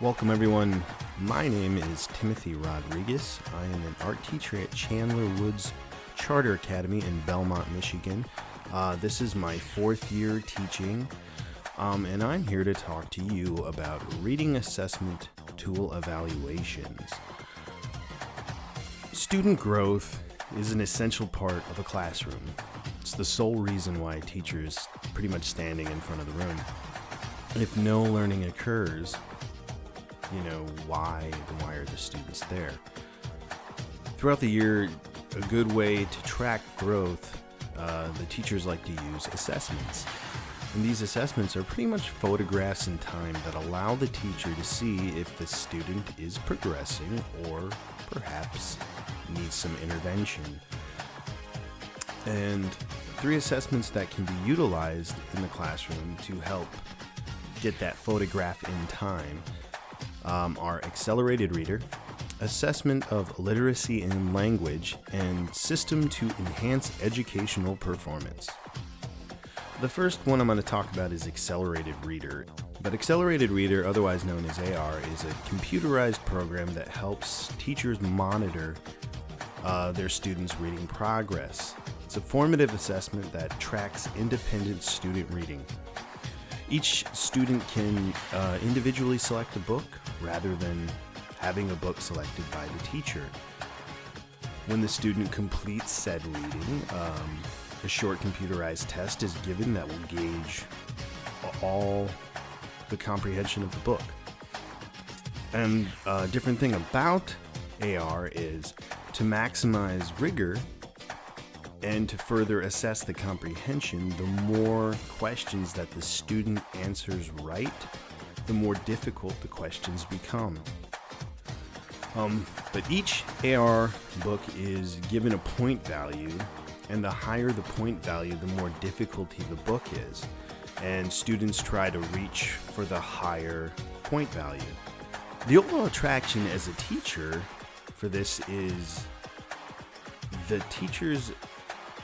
Welcome everyone. My name is Timothy Rodriguez. I am an art teacher at Chandler Woods Charter Academy in Belmont, Michigan. This is my fourth year teaching, and I'm here to talk to you about reading assessment tool evaluations. Student growth is an essential part of a classroom. It's the sole reason why a teacher is pretty much standing in front of the room. If no learning occurs, why are the students there? Throughout the year, a good way to track growth, the teachers like to use assessments. And these assessments are pretty much photographs in time that allow the teacher to see if the student is progressing or perhaps needs some intervention. And 3 assessments that can be utilized in the classroom to help get that photograph in time are Accelerated Reader, Assessment of Literacy in Language, and System to Enhance Educational Performance. The first one I'm going to talk about is Accelerated Reader. But Accelerated Reader, otherwise known as AR, is a computerized program that helps teachers monitor their students' reading progress. It's a formative assessment that tracks independent student reading. Each student can individually select a book rather than having a book selected by the teacher. When the student completes said reading, a short computerized test is given that will gauge all the comprehension of the book. And a different thing about AR is to maximize rigor and to further assess the comprehension, the more questions that the student answers right, the more difficult the questions become. But each AR book is given a point value, and the higher the point value, the more difficulty the book is. And students try to reach for the higher point value. The overall attraction as a teacher for this is the teachers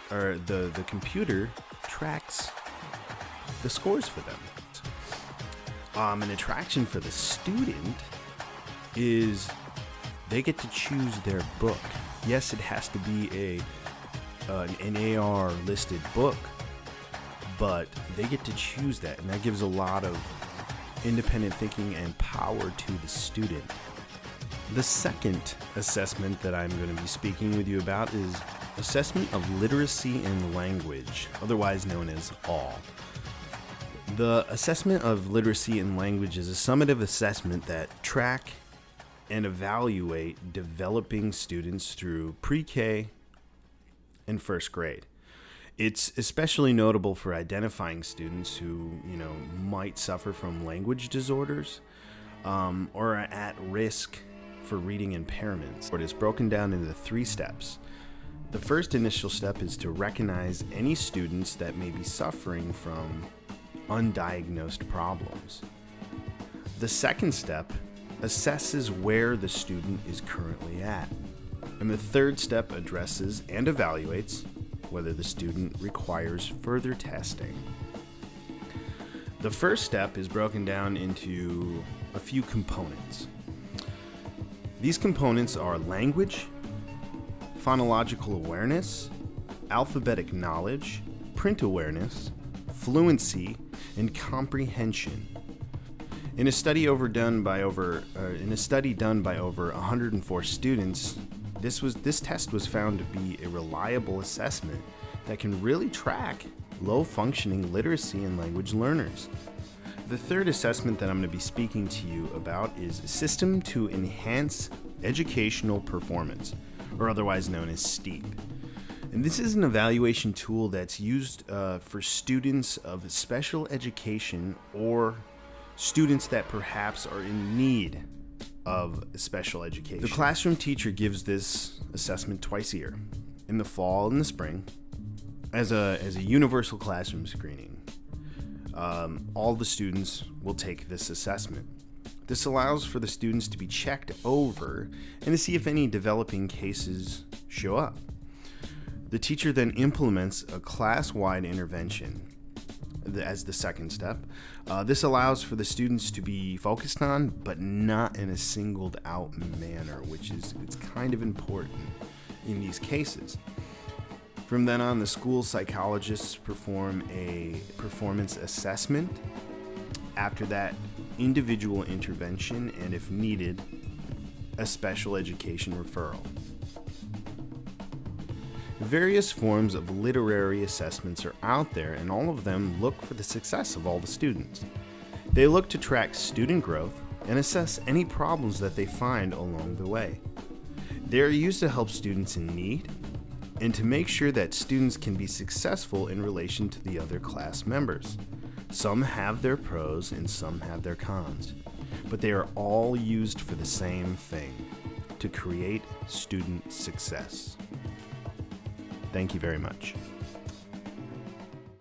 or the computer tracks the scores for them. An attraction for the student is they get to choose their book. Yes, it has to be an AR listed book, but they get to choose that, and that gives a lot of independent thinking and power to the student. The second assessment that I'm going to be speaking with you about is Assessment of Literacy in Language, otherwise known as ALL. The Assessment of Literacy in Language is a summative assessment that track and evaluate developing students through pre-K and first grade. It's especially notable for identifying students who, might suffer from language disorders or are at risk for reading impairments. It is broken down into 3 steps. The first initial step is to recognize any students that may be suffering from undiagnosed problems. The second step assesses where the student is currently at. And the third step addresses and evaluates whether the student requires further testing. The first step is broken down into a few components. These components are language, phonological awareness, alphabetic knowledge, print awareness, fluency, and comprehension. In a study done by over 104 students, this test was found to be a reliable assessment that can really track low-functioning literacy and language learners. The third assessment that I'm going to be speaking to you about is System to Enhance Educational Performance, or otherwise known as STEEP. And this is an evaluation tool that's used for students of special education or students that perhaps are in need of special education. The classroom teacher gives this assessment twice a year, in the fall and the spring, as a universal classroom screening. All the students will take this assessment. This allows for the students to be checked over and to see if any developing cases show up. The teacher then implements a class-wide intervention as the second step. This allows for the students to be focused on, but not in a singled out manner, it's kind of important in these cases. From then on, the school psychologists perform a performance assessment. After that, individual intervention, and if needed, a special education referral. Various forms of literary assessments are out there, and all of them look for the success of all the students. They look to track student growth and assess any problems that they find along the way. They are used to help students in need and to make sure that students can be successful in relation to the other class members. Some have their pros and some have their cons, but they are all used for the same thing: to create student success. Thank you very much.